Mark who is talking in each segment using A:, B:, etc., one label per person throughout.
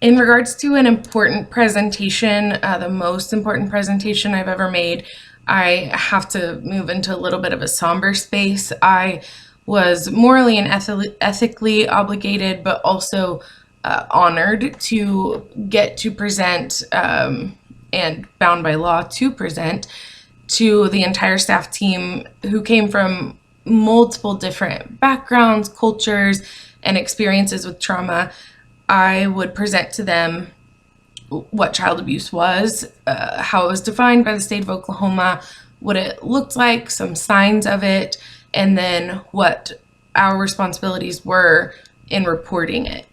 A: In regards to an important presentation, the most important presentation I've ever made, I have to move into a little bit of a somber space. I was morally and ethically obligated, but also honored to get to present and bound by law to present to the entire staff team who came from multiple different backgrounds, cultures, and experiences with trauma. I would present to them what child abuse was, how it was defined by the state of Oklahoma, what it looked like, some signs of it, and then what our responsibilities were in reporting it.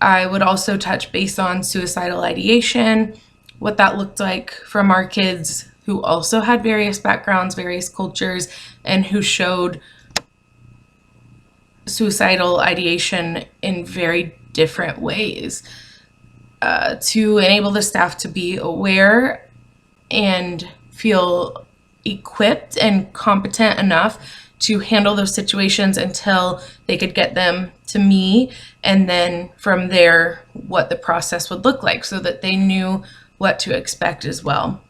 A: I would also touch base on suicidal ideation, what that looked like from our kids who also had various backgrounds, various cultures, and who showed suicidal ideation in very different ways, to enable the staff to be aware and feel equipped and competent enough to handle those situations until they could get them to me, and then from there what the process would look like so that they knew what to expect as well.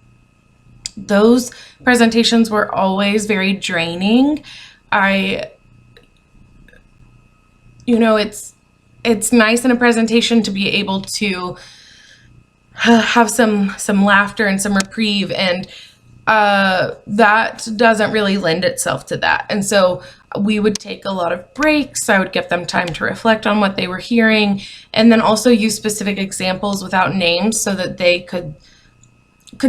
A: Those presentations were always very draining. It's nice in a presentation to be able to have some laughter and some reprieve, and that doesn't really lend itself to that. And so we would take a lot of breaks. I would give them time to reflect on what they were hearing, and then also use specific examples without names so that they could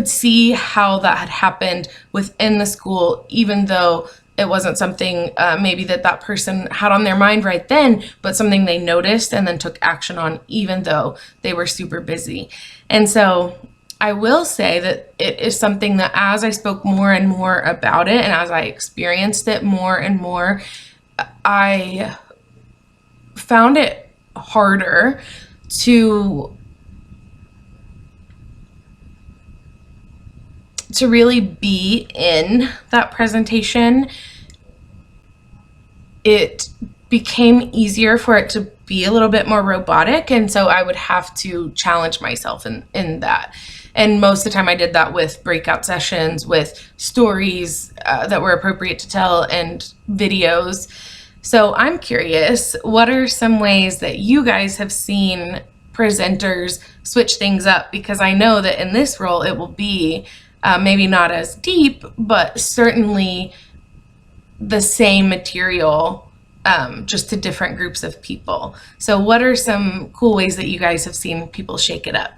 A: see how that had happened within the school, even though it wasn't something maybe that person had on their mind right then, but something they noticed and then took action on, even though they were super busy. And so I will say that it is something that as I spoke more and more about it, and as I experienced it more and more, I found it harder to really be in that presentation. It became easier for it to be a little bit more robotic, and so I would have to challenge myself in that. And most of the time I did that with breakout sessions, with stories that were appropriate to tell, and videos. So I'm curious, what are some ways that you guys have seen presenters switch things up? Because I know that in this role it will be maybe not as deep, but certainly the same material, just to different groups of people. So what are some cool ways that you guys have seen people shake it up?